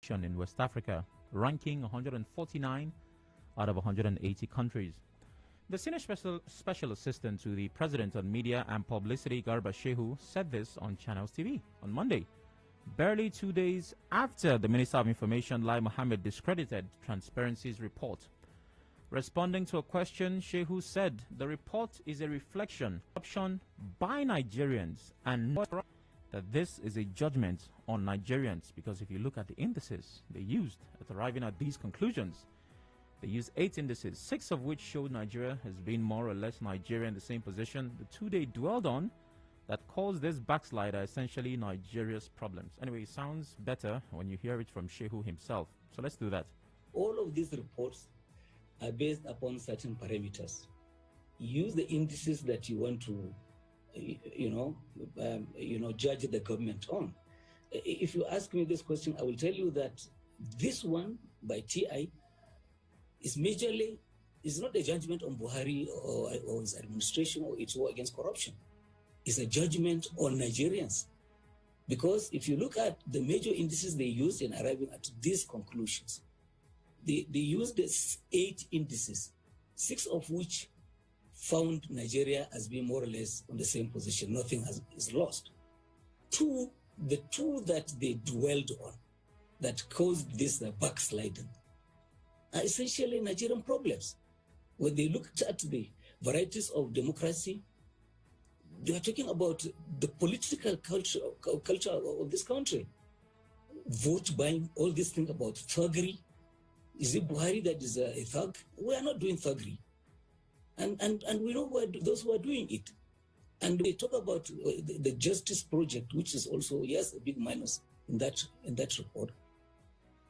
in West Africa, ranking 149 out of 180 countries. The senior special assistant to the President on Media and Publicity, Garba Shehu, said this on Channels TV on Monday, barely 2 days after the Minister of Information, Lai Mohammed, discredited Transparency's report. Responding to a question, Shehu said the report is a reflection of corruption by Nigerians and not that this is a judgment on Nigerians, because if you look at the indices they used at arriving at these conclusions, they used 8 indices, 6 of which showed Nigeria has been more or less Nigeria in the same position. The 2 they dwelled on that caused this backslider essentially Nigeria's problems. Anyway, it sounds better when you hear it from Shehu himself. So let's do that. All of these reports are based upon certain parameters. Use the indices that you want to, judge the government on. If you ask me this question, I will tell you that this one by TI is not a judgment on Buhari or his administration or its war against corruption. It's a judgment on Nigerians. Because if you look at the major indices they used in arriving at these conclusions, they used 8 indices, 6 of which found Nigeria as being more or less on the same position. Nothing is lost. The two that they dwelled on that caused this backsliding are essentially Nigerian problems. When they looked at the varieties of democracy, they are talking about the political culture of this country. Vote buying, all these things about thuggery. Is it Buhari that is a thug? We are not doing thuggery. And we know those who are doing it. And they talk about the Justice Project, which is also, yes, a big minus in that report.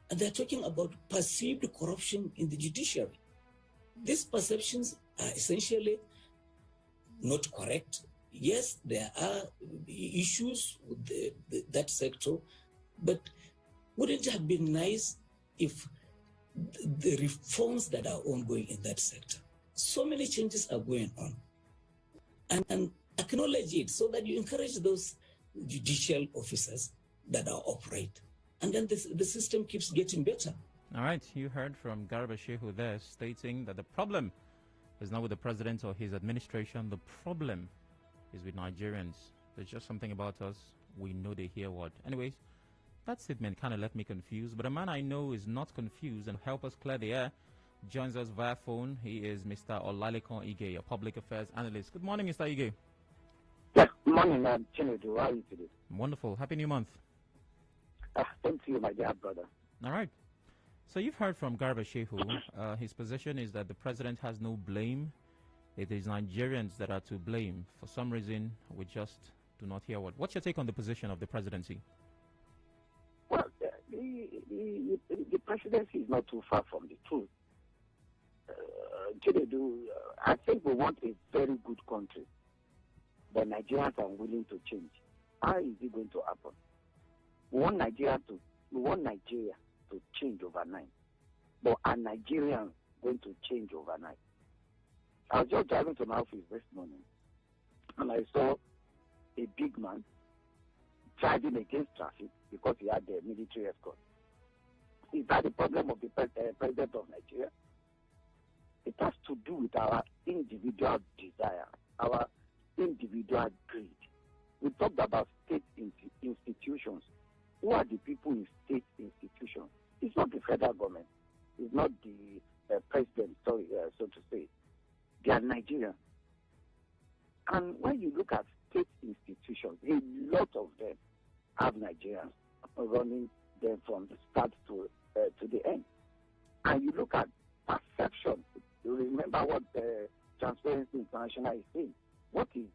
And they're talking about perceived corruption in the judiciary. These perceptions are essentially not correct. Yes, there are issues with that sector, but wouldn't it have been nice if the reforms that are ongoing in that sector, so many changes are going on, and acknowledge it so that you encourage those judicial officers that are upright. And then the system keeps getting better. All right, you heard from Garba Shehu there stating that the problem is not with the president or his administration. The problem is with Nigerians. There's just something about us. We know they hear what. Anyways, that statement kind of left me confused. But a man I know is not confused and help us clear the air joins us via phone. He is Mr. Olalekan Ige, a public affairs analyst. Good morning, Mr. Ige. Yes, good morning, Chinedu. How are you today? Wonderful. Happy New Month. Thank you, my dear brother. All right. So you've heard from Garba Shehu. His position is that the president has no blame. It is Nigerians that are to blame. For some reason, we just do not hear what. What's your take on the position of the presidency? Well, the presidency is not too far from the truth. I think we want a very good country, but Nigerians are unwilling to change. How is it going to happen? We want Nigeria to change overnight, but are Nigerians going to change overnight? I was just driving to my office this morning, and I saw a big man driving against traffic because he had a military escort. Is that the problem of the president of Nigeria? It has to do with our individual desire, our individual greed. We talked about state institutions. Who are the people in state institutions? It's not the federal government. It's not the president, so to say. They are Nigerians. And when you look at state institutions, a lot of them have Nigerians running them from the start to the end. And you look at perception. You remember what the Transparency International is saying. What is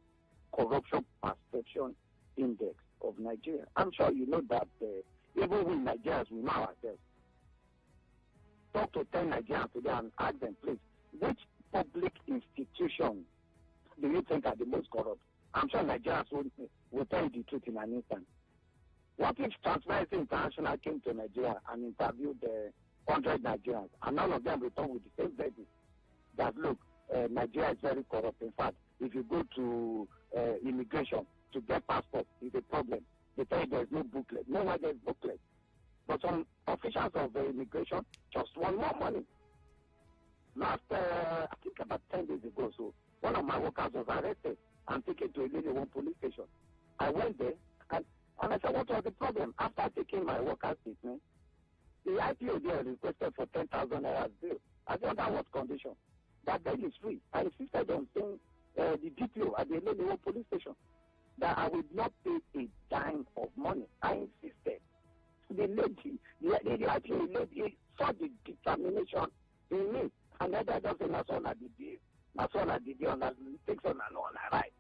corruption perception index of Nigeria? I'm sure you know that even we Nigerians, we know ourselves. Talk to 10 Nigerians today and ask them, please, which public institutions do you think are the most corrupt? I'm sure Nigerians will tell you the truth in an instant. What if Transparency International came to Nigeria and interviewed 100 Nigerians, and none of them returned with the same verdict? That look, Nigeria is very corrupt. In fact, if you go to immigration to get passport, it's a problem. They tell you there's no booklet. No, why there's booklet? But some officials of the immigration just want more money. Last, I think about 10 days ago, so one of my workers was arrested and taken to a Lily police station. I went there and I said, what was the problem? After taking my worker's statement, the IPO there requested for 10,000 naira bill. I said, under what condition? That bail is free. I insisted on saying the DPO at the Lily police station that I would not pay a dime of money. I insisted. The lady, the IPO lady saw the determination in me. And then that doesn't that's all I did. That's all I did on that takes on and on. Right.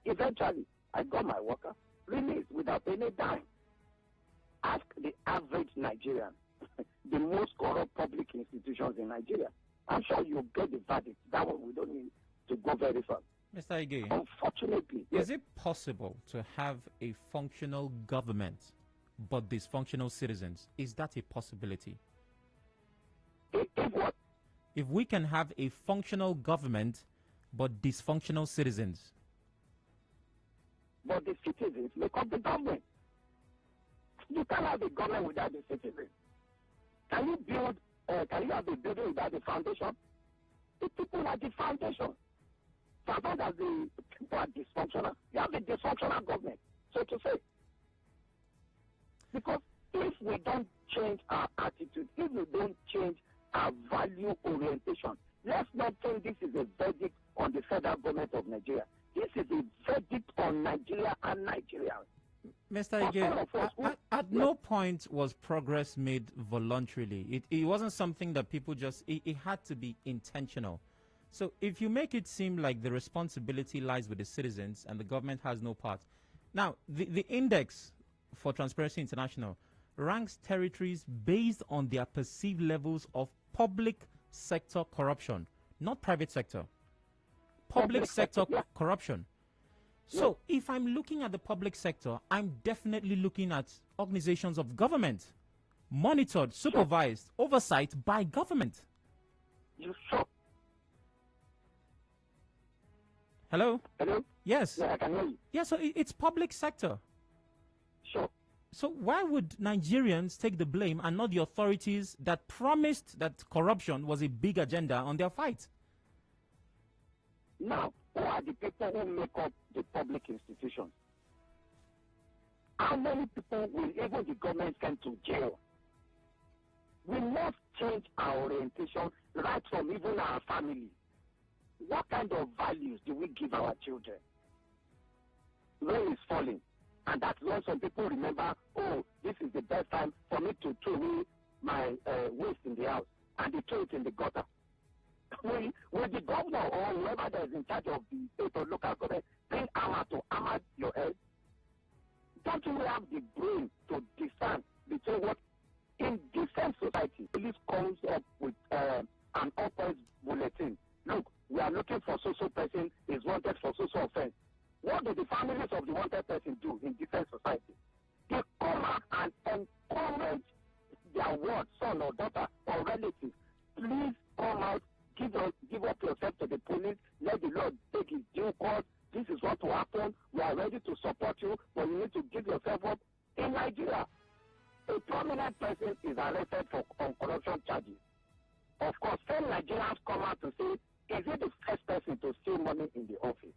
Eventually, I got my worker released without any dime. Ask the average Nigerian, the most corrupt public institutions in Nigeria. I'm sure you'll get the verdict. That one we don't need to go very far. Mr. Ige, unfortunately, yes. Is it possible to have a functional government but dysfunctional citizens? Is that a possibility? If what? If we can have a functional government but dysfunctional citizens. But the citizens make up the government. You can't have a government without the citizens. Can you build? Can you have a building without the foundation? The people are the foundation. So as long as the people are dysfunctional, you have a dysfunctional government, so to say. Because if we don't change our attitude, if we don't change our value orientation, let's not think this is a verdict on the federal government of Nigeria. This is a verdict on Nigeria and Nigerians. Mr. Ige, at no point was progress made voluntarily. It wasn't something that people just, it had to be intentional. So if you make it seem like the responsibility lies with the citizens and the government has no part. Now, the index for Transparency International ranks territories based on their perceived levels of public sector corruption, not private sector. Public sector corruption. So if I'm looking at the public sector, I'm definitely looking at organizations of government, monitored, supervised, oversight by government. You sure? Hello? Hello? Yes. Yeah, I can hear you. Yeah, so it's public sector. Sure. So why would Nigerians take the blame and not the authorities that promised that corruption was a big agenda on their fight? Now, who are the people who make up the public institutions? How many people will even the government send to jail? We must change our orientation right from even our family. What kind of values do we give our children? Rain is falling, and that's when some people remember, oh, this is the best time for me to throw away my waste in the house, and they throw it in the gutter. Will the governor or whoever that is in charge of the state or local government bring hammer to hammer your head? Don't you have the brain to discern between what in decent society police comes up with an offense bulletin? Look, we are looking for so-so person is wanted for so-so offense. What do the families of the wanted person do in decent society? They come out and encourage their ward, son or daughter or relative. Please come out. Give up yourself to the police. Let the Lord take his due course. This is what will happen. We are ready to support you, but you need to give yourself up. In Nigeria, a prominent person is arrested on corruption charges. Of course, some Nigerians come out to say, is he the first person to steal money in the office?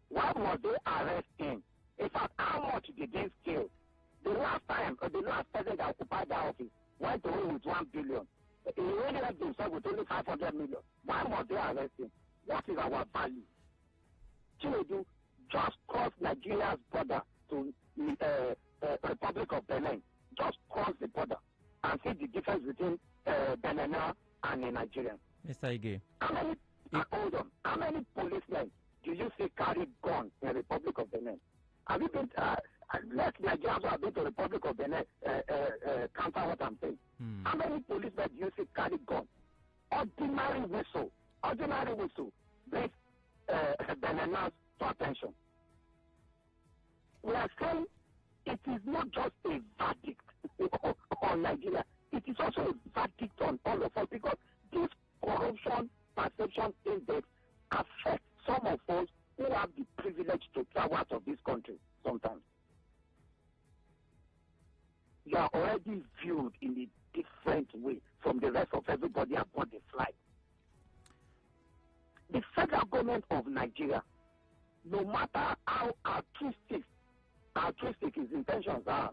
Why must they arrest him? In fact, how much did they steal? The last person that occupied that office went away with 1 billion. He only left himself with only 500 million. Why must they arrest him? What is our value? Shehu just cross Nigeria's border to Republic of Benin. Just cross the border and see the difference between Benin and Nigeria. Mr. Ige. Hold on. How many policemen do you see carry guns in the Republic of Benin? Have you been? Let Nigerians who have been to the Republic of Benin counter what I'm saying. How many policemen do you see carry guns? Ordinary whistle brings Beniners to attention. We are saying it is not just a verdict on Nigeria. It is also a verdict on all of us because this corruption perception index affects some of us who have the privilege to travel out of this country sometimes. you are already viewed in a different way from the rest of everybody aboard the flight. The federal government of Nigeria, no matter how altruistic his intentions are,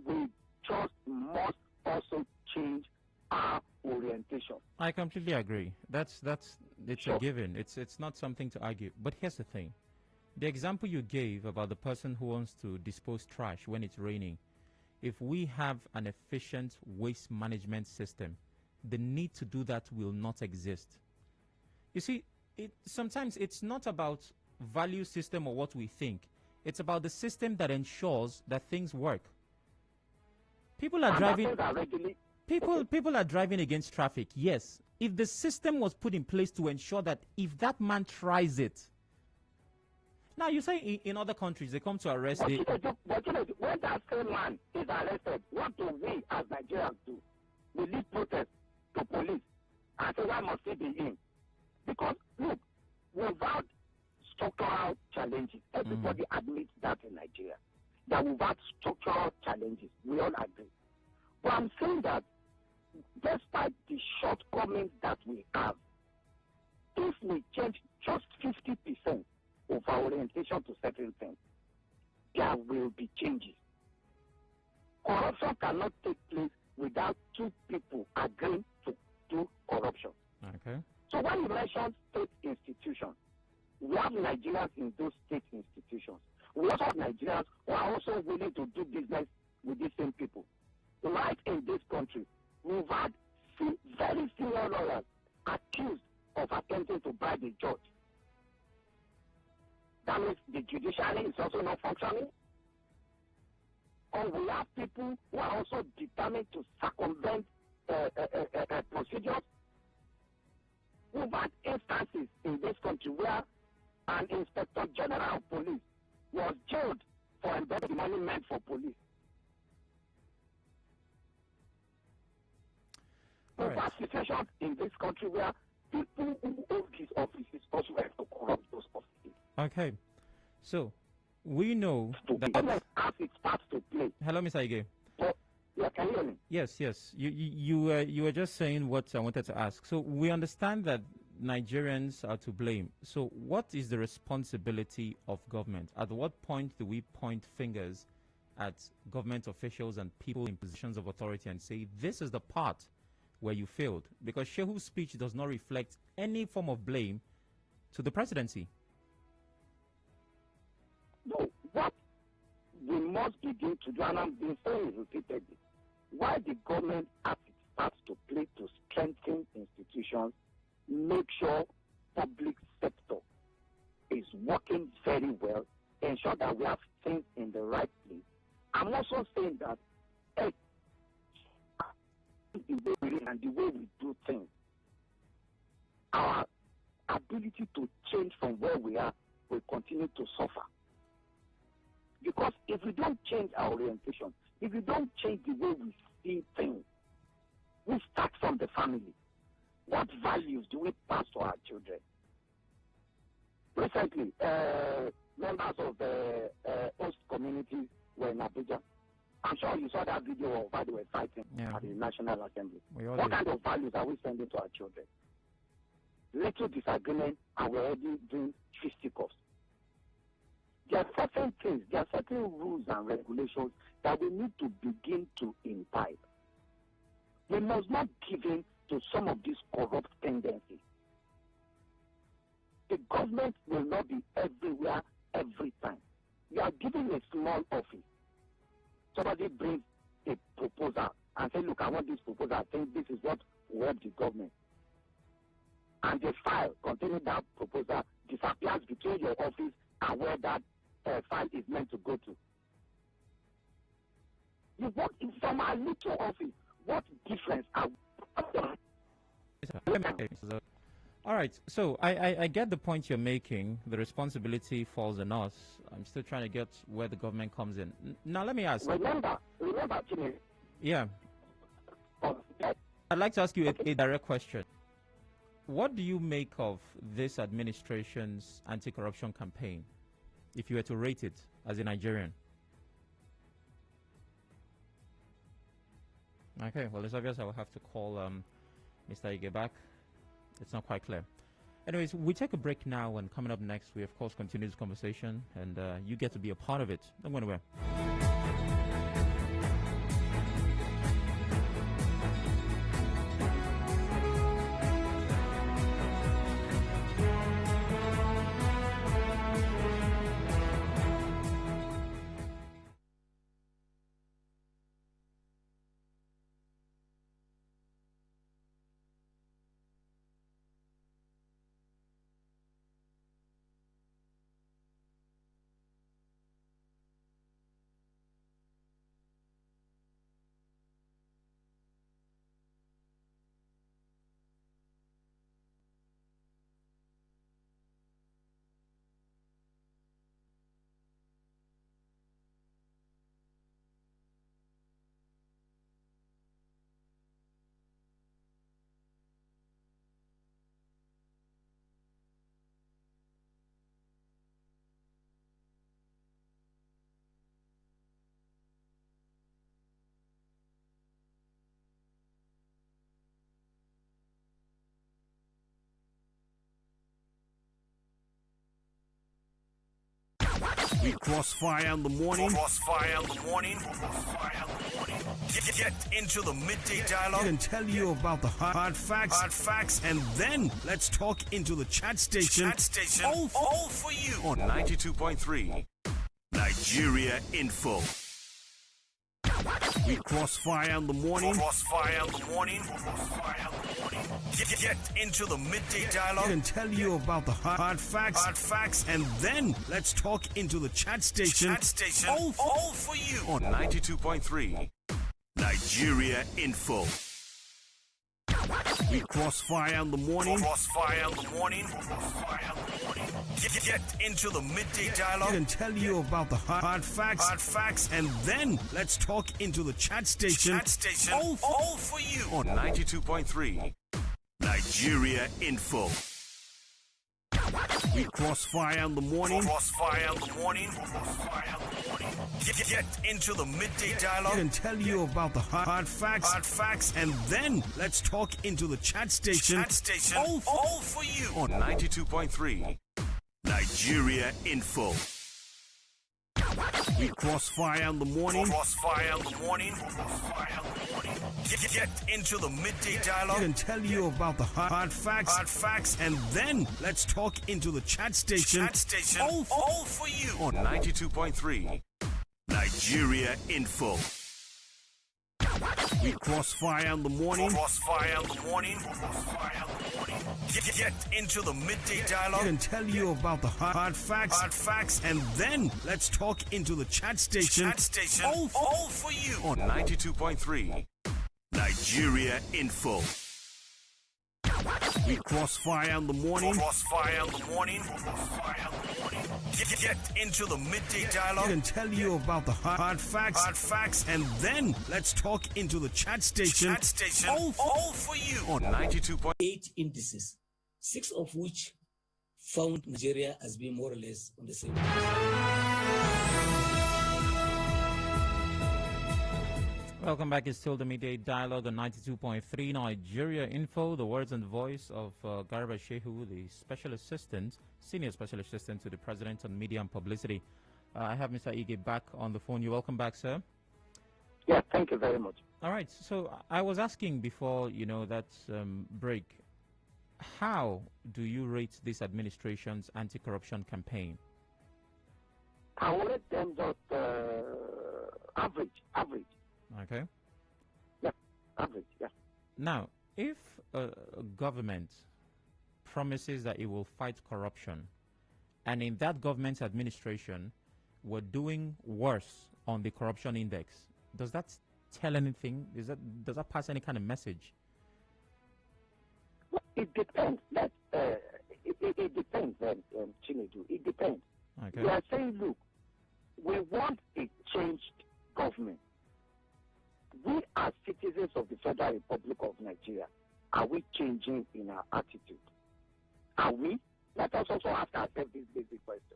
we just must also change our orientation. I completely agree. It's Sure. a given. It's not something to argue. But here's the thing. The example you gave about the person who wants to dispose trash when it's raining, if we have an efficient waste management system, the need to do that will not exist. You see, sometimes it's not about value system or what we think. It's about the system that ensures that things work. People are driving. People are driving against traffic. Yes, if the system was put in place to ensure that if that man tries it. Now you say in other countries they come to arrest. When that same man is arrested, what do we as Nigerians do? We lead protest to police and say, why must he be in? Because look, without structural challenges, everybody admits that in Nigeria, that without structural challenges, we all agree. But I'm saying that despite the shortcomings that we have, if we change just 50% of our orientation to certain things, there will be changes. Corruption cannot take place without two people agreeing to do corruption. Okay. So when you mention state institutions, we have Nigerians in those state institutions. We also have Nigerians who are also willing to do business with these same people. Right in this country, we've had very senior lawyers accused of attempting to bribe the judge. That means the judiciary is also not functioning. Or we have people who are also determined to circumvent procedures. We've had instances in this country where an inspector general of police was jailed for embezzling money meant for police. We've had situations in this country where people who hold these offices also have to corrupt those offices. Okay. So, we know that... Government has its part to play. Hello, Mr. Ige. Yeah, can you hear me? Yes. You were just saying what I wanted to ask. So, we understand that Nigerians are to blame. So, what is the responsibility of government? At what point do we point fingers at government officials and people in positions of authority and say, this is the part where you failed? Because Shehu's speech does not reflect any form of blame to the presidency. No, what we must begin to do, and I'm being saying repeatedly, why the government has its part to play to strengthen institutions, make sure public sector is working very well, ensure that we have things in the right place. I'm also saying that the way and the way we do things, our ability to change from where we are will continue to suffer. Because if we don't change our orientation, if we don't change the way we see things, we start from the family. What values do we pass to our children? Recently, members of the host communities were in Abuja. I'm sure you saw that video of how they were fighting at the National Assembly. What kind of values are we sending to our children? Little disagreement, and we're already doing fisticuffs. There are certain things, there are certain rules and regulations that we need to begin to imbibe. We must not give in to some of these corrupt tendencies. The government will not be everywhere every time. You are given a small office. Somebody brings a proposal and say, look, I want this proposal. I think this is what will help the government. And the file containing that proposal disappears between your office and where that file is meant to go to. You work in from a little office. What difference are All right, so I get the point you're making. The responsibility falls on us. I'm still trying to get where the government comes in. Now, let me ask. Remember, Jimmy. Yeah. I'd like to ask you a direct question. What do you make of this administration's anti-corruption campaign, if you were to rate it as a Nigerian? Okay, well, it's obvious I will have to call Mr. Ige back. It's not quite clear. Anyways, we take a break now, and coming up next, we, of course, continue this conversation, and you get to be a part of it. Don't go anywhere. We crossfire in the morning. Crossfire in the morning. Get into the midday dialogue And tell you about the hard facts. And then let's talk into the chat station. All for you On 92.3 Nigeria Info. We crossfire in the morning. Crossfire in the morning. Get into the midday dialogue And tell you about the hard facts. And then let's talk into the chat station. all for you On 92.3 Nigeria Info. We crossfire in the morning. Crossfire in the morning. Get into the midday dialogue And tell you about the hard facts. And then let's talk into the chat station. all for you On 92.3 Nigeria Info. We crossfire in the morning. Crossfire in the morning. Get into the midday dialogue And tell you about the hard facts. And then let's talk into the chat station. all for you On 92.3 Nigeria Info. We crossfire in the morning. Crossfire in the morning. Get into the midday dialogue And tell you about the hard facts. And then let's talk into the chat station. all for you On 92.3 Nigeria Info. We crossfire in the morning. Crossfire in the morning. Get into the midday dialogue And tell you about the hard facts. And then let's talk into the chat station. all for you On 92.3 Nigeria Info. We crossfire in the morning. Crossfire in the morning. Get into the midday dialogue And tell you about the hard facts. And then let's talk into the chat station. all for you On 92.3 8 indices, 6 of which found Nigeria as being more or less on the same Welcome back. It's still the midday dialogue on 92.3 Nigeria Info. The words and voice of Garba Shehu, the senior special assistant to the president on media and publicity. I have Mr. Ige back on the phone. You're welcome back, sir. Yeah, thank you very much. All right. So I was asking before, that break, how do you rate this administration's anti-corruption campaign? I will let them just average. Okay. Yeah, average, yeah. Now, if a government promises that it will fight corruption, and in that government's administration, we're doing worse on the corruption index, does that tell anything? Does that pass any kind of message? Well, it depends. It depends, Chinedu. It depends. Okay. We are saying, look, we want a changed government. We as citizens of the Federal Republic of Nigeria, are we changing in our attitude? Are we? Let us also ask ourselves this basic question.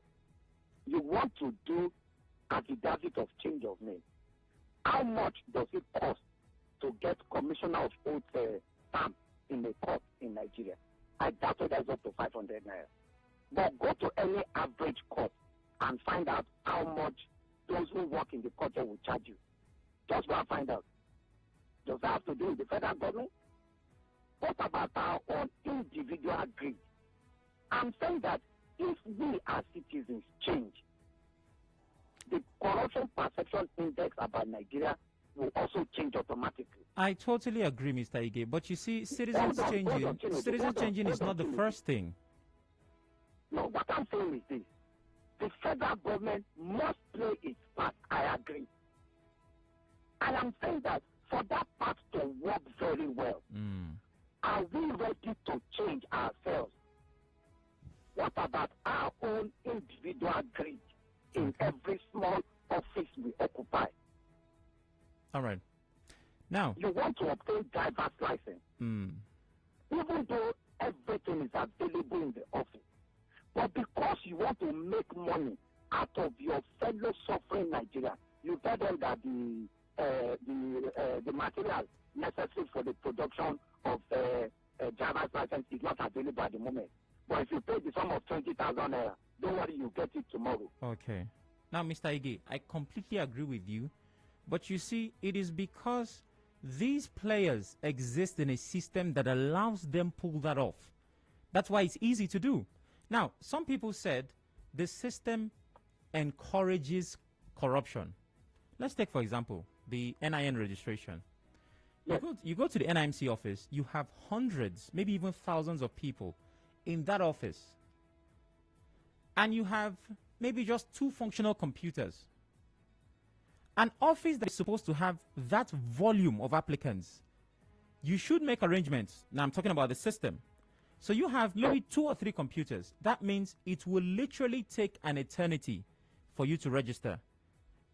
You want to do affidavit of change of name. How much does it cost to get commissioner of oath stamp in a court in Nigeria. I doubt it is up to 500 naira. But go to any average court and find out how much those who work in the court will charge you. Just go and find out. Does that have to do with the federal government? What about our own individual greed? I'm saying that if we as citizens change, the corruption perception index about Nigeria will also change automatically. I totally agree, Mr. Ige. But you see, citizens changing is not the first thing. No, what I'm saying is this. The federal government must play its part. I agree. I am saying that for that part to work very well, are we ready to change ourselves? What about our own individual greed in every small office we occupy? All right. Now, you want to obtain driver's license, even though everything is available in the office. But because you want to make money out of your fellow suffering Nigerians, you tell them that the material necessary for the production of driver's license is not available at the moment. But if you pay the sum of 20,000 naira, don't worry, you get it tomorrow. Okay. Now, Mr. Ige, I completely agree with you. But you see, it is because these players exist in a system that allows them pull that off. That's why it's easy to do. Now, some people said the system encourages corruption. Let's take, for example, the NIN registration. Yes. You go to the NIMC office, you have hundreds, maybe even thousands of people in that office. And you have maybe just 2 functional computers. An office that is supposed to have that volume of applicants, you should make arrangements. Now I'm talking about the system. So you have maybe 2 or 3 computers. That means it will literally take an eternity for you to register.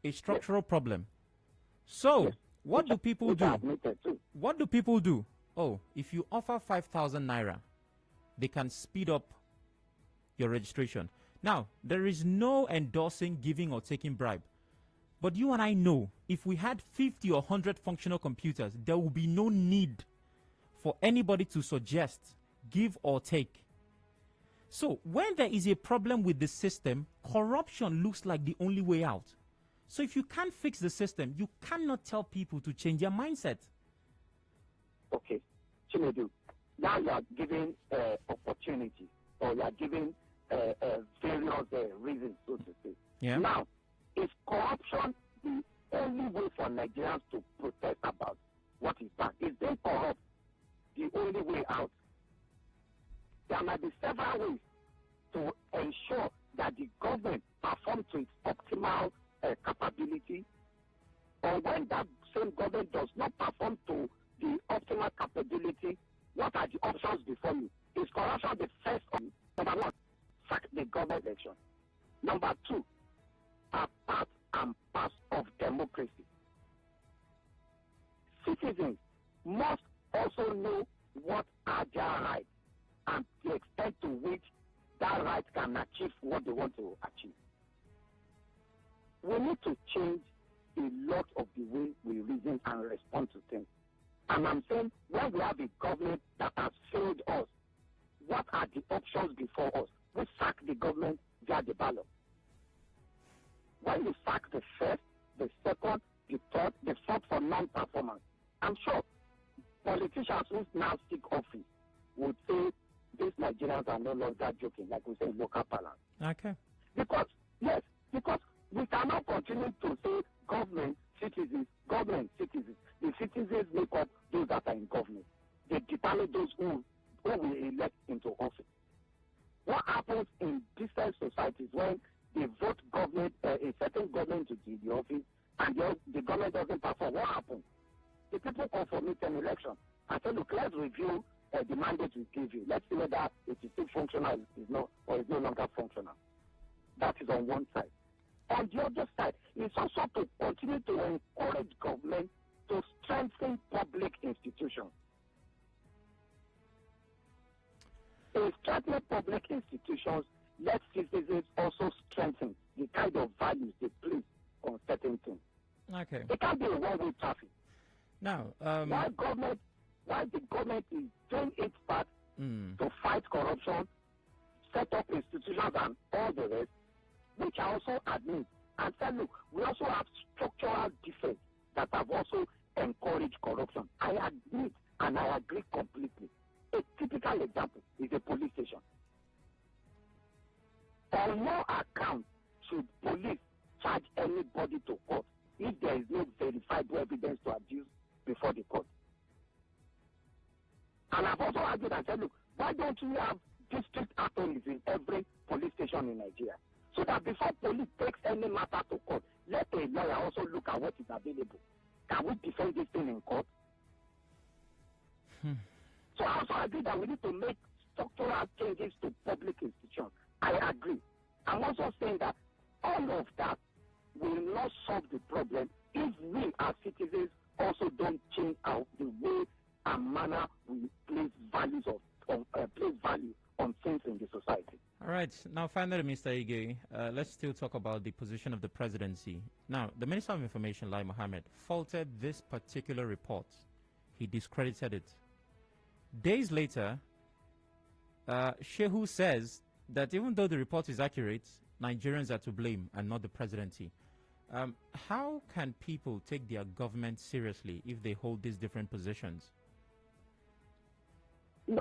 A structural problem. So what do people do? What do people do? Oh, if you offer 5,000 naira, they can speed up your registration. Now, there is no endorsing, giving, or taking bribe. But you and I know, if we had 50 or 100 functional computers, there will be no need for anybody to suggest, give, or take. So, when there is a problem with the system, corruption looks like the only way out. So, if you can't fix the system, you cannot tell people to change their mindset. Okay. Chinedu, now you are giving opportunity, or you are giving various reasons, so to say. Yeah. Now, is corruption the only way for Nigerians to protest about what is bad? Is being corrupt the only way out? There might be several ways to ensure that the government performs to its optimal capability, or when that same government does not perform to the optimal capability, what are the options before you? Is corruption the first option? Number 1, sack the government election. Number 2, are part and parcel of democracy. Citizens must also know what are their rights and the extent to which that right can achieve what they want to achieve. We need to change a lot of the way we reason and respond to things. And I'm saying, when we have a government that has failed us, what are the options before us? We sack the government via the ballot. When you sack the first, the second, the third, the fourth for non-performance, I'm sure politicians who now seek office would say these Nigerians are no longer joking, like we say in local parlance. Okay. Because we cannot continue to say government, citizens, government, citizens. The citizens make up those that are in government. They determine those who we elect into office. What happens in different societies when they vote government, a certain government to the office, and the government doesn't perform? What happens? The people call for an election and say, look, let's review the mandate we give you. Let's see whether it is still functional or is no longer functional. That is on one side. On the other side, it's also to continue to encourage government to strengthen public institutions. To strengthen public institutions, let citizens also strengthen the kind of values they place on certain things. Okay. It can't be a one-way traffic. Now, why the government is doing its part to fight corruption, set up institutions and all the rest, which I also admit, and said, look, we also have structural defects that have also encouraged corruption. I admit and I agree completely. A typical example is a police station. On no account should police charge anybody to court if there is no verifiable evidence to adduce before the court. And I've also argued and said, look, why don't we have district attorneys in every police station in Nigeria? So that before police takes any matter to court, let a lawyer also look at what is available. Can we defend this thing in court? So I also agree that we need to make structural changes to public institutions. I agree. I'm also saying that all of that will not solve the problem if we as citizens also don't change out the way and manner we place value on things in the society. all right. Now, finally, Mr. Ige, let's still talk about the position of the presidency. Now, the Minister of Information, Lai Mohammed, faulted this particular report. He discredited it. Days later, Shehu says that even though the report is accurate, Nigerians are to blame and not the presidency. How can people take their government seriously if they hold these different positions?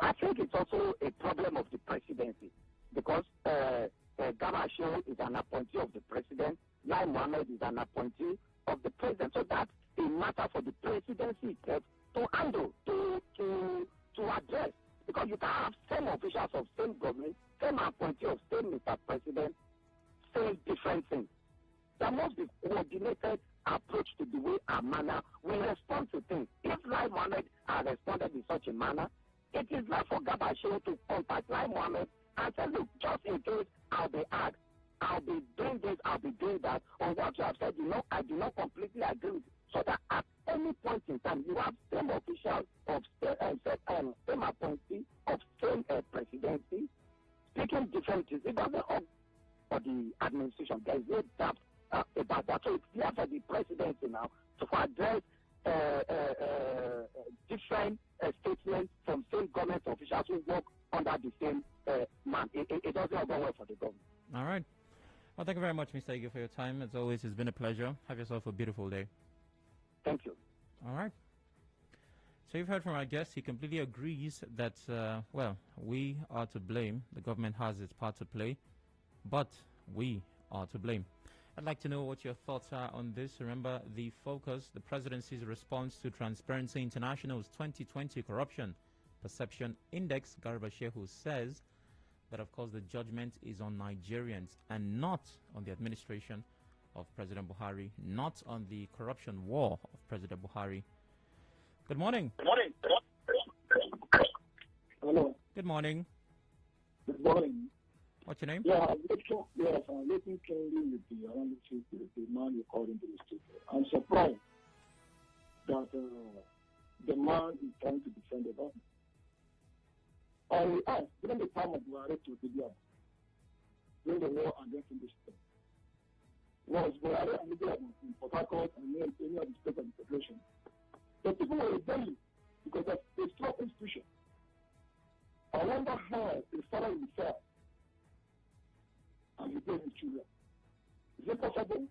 I think it's also a problem of the presidency because Shehu is an appointee of the president, Lai Mohammed is an appointee of the president. So that's a matter for the presidency itself to handle, to address. Because you can have same officials of same government, same appointee of same Mr. President, saying different things. There must be coordinated approach to the way and manner we respond to things. If Lai Mohammed has responded in such a manner, it is not for Shehu to contact Lai Mohammed and say, look, just in case I'll be asked, I'll be doing this, I'll be doing that. On what you have said, I do not completely agree with it. So that at any point in time, you have same officials of same appointee of same presidency speaking different things. It doesn't for the administration. There is no doubt about that. So it's clear for the presidency now to address different statements from same government officials who work under the same man. It doesn't go well for the government. All right. Well, thank you very much, Mr. Ige, for your time. As always, it's been a pleasure. Have yourself a beautiful day. Thank you. All right. So you've heard from our guest. He completely agrees that, we are to blame. The government has its part to play, but we are to blame. I'd like to know what your thoughts are on this. Remember, the focus, the presidency's response to Transparency International's 2020 Corruption Perception Index. Garba Shehu says that, of course, the judgment is on Nigerians and not on the administration of President Buhari, not on the corruption war of President Buhari. Good morning. Good morning. Hello. Good morning. Good morning. What's your name? I'm listening keenly with the analysis, the man you called into the studio. I'm surprised that the man is trying to defend the government. And we asked, during the time of Buhari to Libya, during the war against industry, was Buhari and Libya in Port Harcourt and any of the states of the federation? The people were rebelling because of a strong institution. I wonder how the father will fail and replace his children. Is it possible?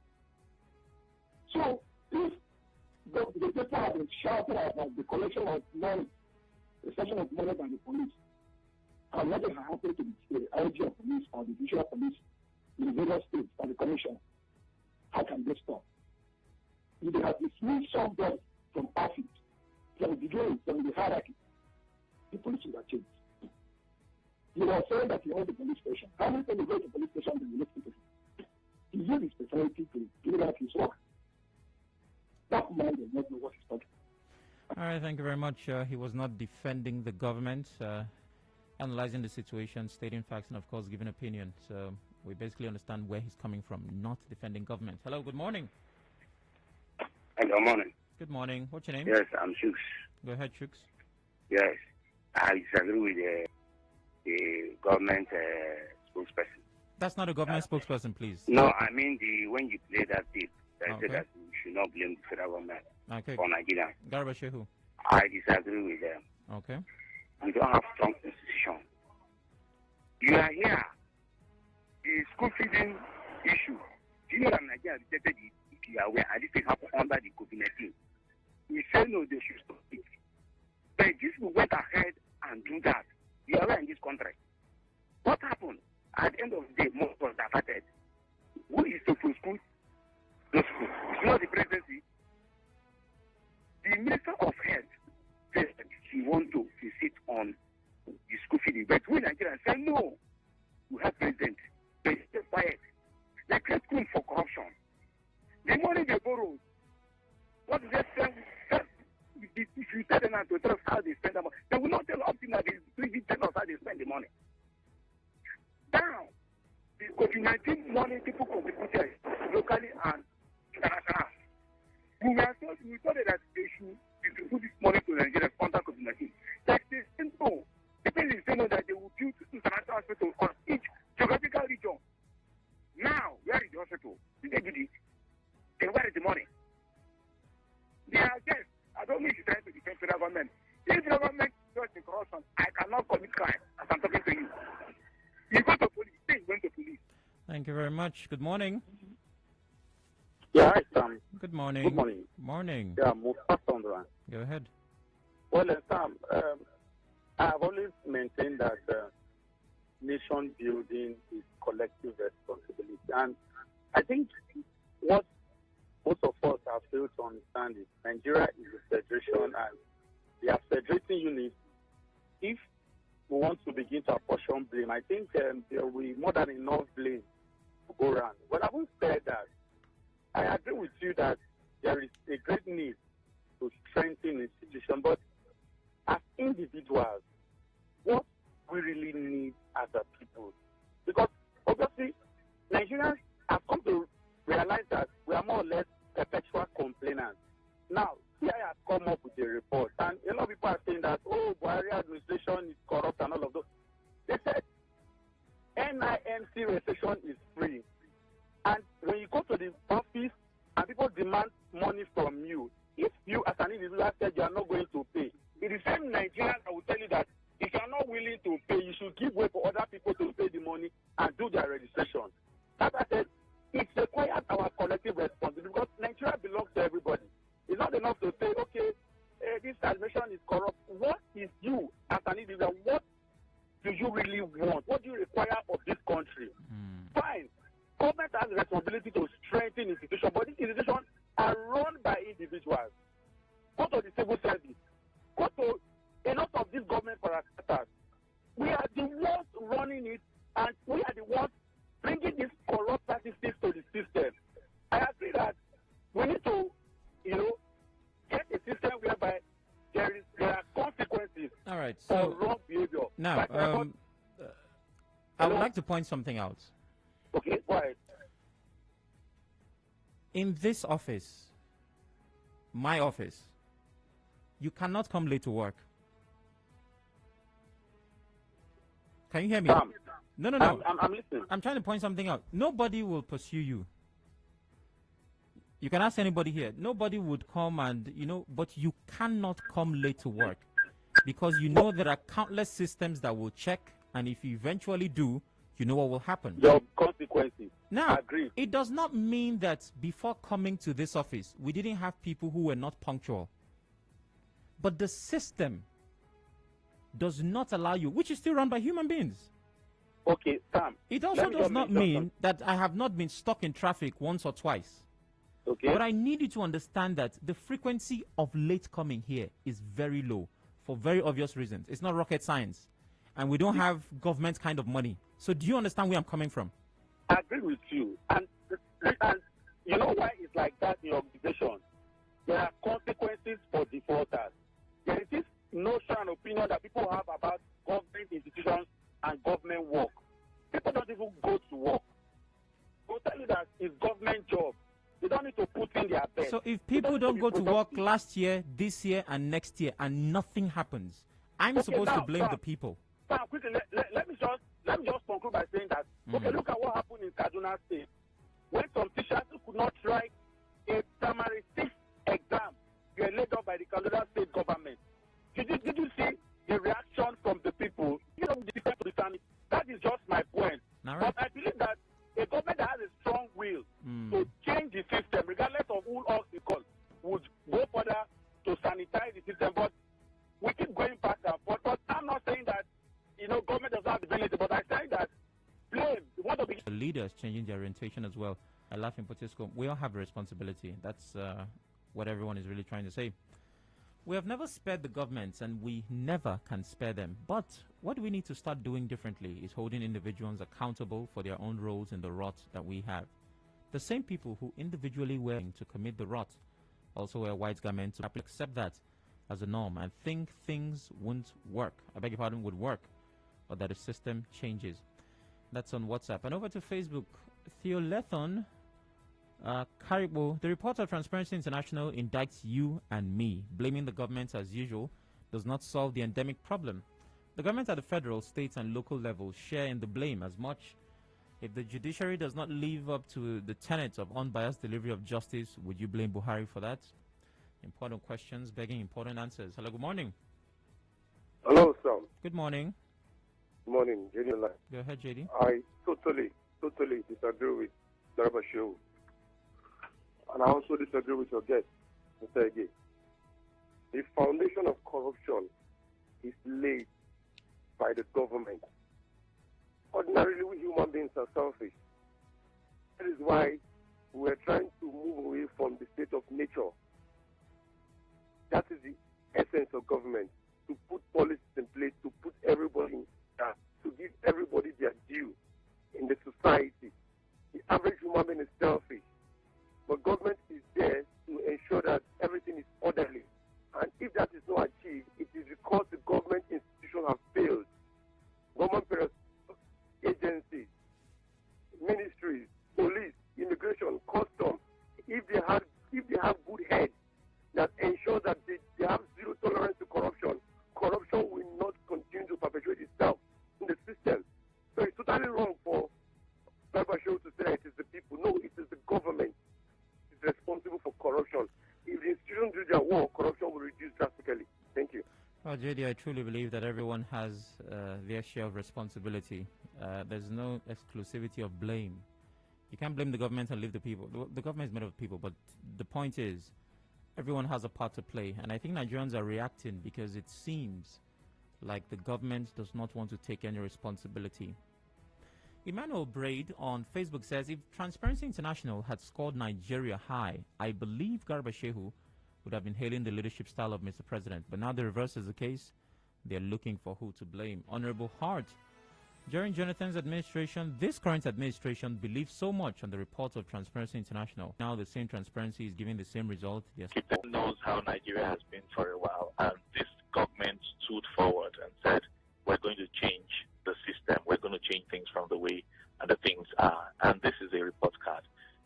So, if the people have been shouting about the collection of money, the session of money by the police, and nothing has happened to the IG of police or the division of police in the various states or the commission, how can they stop? If they have dismissed somebody from office, from the beginning, from the hierarchy, the police will have changed. You are saying that you own the police station. How many people go to the police station and you listen to him? He used his specialty to give out his work. That man does not know what he's talking about. All right, thank you very much. He was not defending the government, analyzing the situation, stating facts, and of course giving opinion. So we basically understand where he's coming from, not defending government. Hello, good morning. Good morning. Good morning. What's your name? Yes, I'm Shooks. Go ahead, Shooks. Yes, I disagree with the government spokesperson. That's not a government spokesperson, please. No, I mean when you play that tape, that Okay. said that you should not blame the federal government. Okay. for Nigeria. Garba Shehu. I disagree with them. Okay. We don't have strong institution. You are here. The school feeding issue. Do you know that Nigeria rejected it? If you are aware, and this thing happened under the COVID-19. We said no, they should stop it. But these people went ahead and do that. You are aware in this country. What happened? At the end of the day, most was diverted. Who is to school? Those schools. It's not the presidency. The Minister of Health said she wants to sit on the school feeding. But we Nigerians say no. We have president. They stay quiet. They create room for corruption. The money they borrow, what do they spend? If you tell them to tell us how they spend the money, they will not tell us that they tell us how they spend the money. Now, the COVID-19 money people contributed locally and international. We thought that they should distribute this money to Nigeria under COVID-19. That they say no. The president said no, that they will build international hospitals on each geographical region. Now, where is the hospital? Did they do this? Then where is the money? They are just, I don't know if you're trying to defend federal government. If the government does the corruption, I cannot commit crime as I'm talking to you. You go to police, say you went to police. Thank you very much. Good morning. Yeah, hi, Sam. Good morning. Good morning. Morning. Yeah, Mustafa Sondran. Go ahead. Well, Sam, I have always maintained that nation building is collective responsibility. And I think what most of us have failed to understand is Nigeria is a federation and they are federating units. If we want to begin to apportion blame, I think there will be more than enough blame to go around. But I will say that I agree with you that there is a great need to strengthen institutions, but as individuals, what we really need as a people, because obviously Nigerians have come to realize that we are more or less perpetual complainants. Now, CI has come up with a report, and a lot of people are saying that, oh, Buhari administration is corrupt and all of those. They said NIMC registration is free. And when you go to the office and people demand money from you, if you as an individual said you are not going to pay, it is the same Nigerians that will tell you that if you are not willing to pay, you should give way for other people to pay the money and do their registration. As I said, it requires our collective responsibility because Nigeria belongs to everybody. It's not enough to say, okay, this administration is corrupt. What is you as an individual? What do you really want? What do you require of this country? Fine. Government has a responsibility to strengthen institutions, but these institutions are run by individuals. Go to the civil service. Go to a lot of these government parastatals. We are the ones running it, and we are the ones bringing these corrupt practices to the system. I agree that we need to, get a system whereby there are consequences All right. for So wrong behavior. now, I would like to point something out. Okay, go ahead. In this office, my office, you cannot come late to work. Can you hear me? No. I'm listening. I'm trying to point something out. Nobody will pursue you. You can ask anybody here. Nobody would come and, but you cannot come late to work because there are countless systems that will check, and if you eventually do, you know what will happen. Your consequences. Now, I agree. it does not mean that before coming to this office, we didn't have people who were not punctual. But the system does not allow you, which is still run by human beings. Okay, Sam. It also does not mean that I have not been stuck in traffic once or twice. Okay. But I need you to understand that the frequency of late coming here is very low for very obvious reasons. It's not rocket science. And we don't have government kind of money. So do you understand where I'm coming from? I agree with you. And you know why it's like that in your organization? There are consequences for defaulters. There is this notion and opinion that people have about government institutions and government work. People don't even go to work. They'll tell you that it's government job. They don't need to put in their best. So if people don't go to work last year, this year, and next year, and nothing happens, I'm supposed to blame the people. Sam, quickly, let me just conclude by saying that, okay, look at what happened in Kaduna State. When some teachers could not write a primary 6 exam you were laid off by the Canada state government. Did you see the reaction from the people? You know, the difference to the family. That is just my point. Right. But I believe that a government that has a strong will to change the system, regardless of who else it calls, would go further to sanitize the system. But we keep going back and forth. But I'm not saying that, you know, government does not have the ability, but I say that blame. One of the leaders changing their orientation as well. I laugh in Potisco. We all have a responsibility. That's what everyone is really trying to say. We have never spared the governments, and we never can spare them. But what we need to start doing differently is holding individuals accountable for their own roles in the rot that we have. The same people who individually were to commit the rot also wear white garments to accept that as a norm and think things won't work. I beg your pardon, would work, or that the system changes. That's on WhatsApp. And over to Facebook. Theolethon Karibo, the report of Transparency International indicts you and me. Blaming the government as usual does not solve the endemic problem. The government at the federal, state and local level share in the blame as much. If the judiciary does not live up to the tenets of unbiased delivery of justice, would you blame Buhari for that? Important questions begging important answers. Hello, good morning. Hello, sir. Good morning. Good morning, JD. Go ahead, JD. I totally disagree with Garba Shehu. And I also disagree with your guest, Mr. Ege. The foundation of corruption is laid by the government. Ordinarily, we human beings are selfish. That is why we are trying to move away from the state of nature. That is the essence of government, to put policies in place, to put everybody in charge, to give everybody their due in the society. The average human being is selfish, but government is there to ensure that everything is orderly. And if that is not achieved, it is because the government institutions have failed. Government agencies, ministries, police, immigration, customs, if they have good heads that ensure that they have zero tolerance to corruption, corruption will not continue to perpetuate itself in the system. So it's totally wrong for Show to say that it is the people. No, it is the government is responsible for corruption. If the institutions do their work, corruption will reduce drastically. Thank you. Well, JD, I truly believe that everyone has their share of responsibility. There's no exclusivity of blame. You can't blame the government and leave the people. The government is made of people, but the point is, everyone has a part to play. And I think Nigerians are reacting because it seems like the government does not want to take any responsibility. Emmanuel Braid on Facebook says, if Transparency International had scored Nigeria high, I believe Garba Shehu would have been hailing the leadership style of Mr. President. But now the reverse is the case. They're looking for who to blame. Honorable Hart, during Jonathan's administration, this current administration believes so much on the report of Transparency International. Now the same transparency is giving the same result. Yes. People knows how Nigeria has been for a while, and this government stood forward and said, we're going to change the system. We're going to change things from the way and the things are. And this is a report card.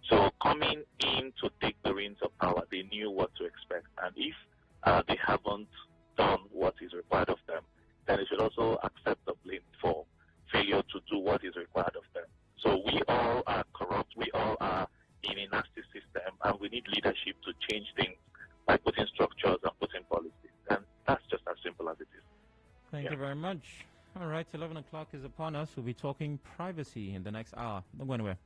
So coming in to take the reins of power, they knew what to expect. And if they haven't done what is required of them, then they should also accept the blame for failure to do what is required of them. So we all are corrupt. We all are in a nasty system, and we need leadership to change things by putting structures and putting policies. And that's just as simple as it is. Thank you very much. All right, 11 o'clock is upon us. We'll be talking privacy in the next hour. Don't go anywhere.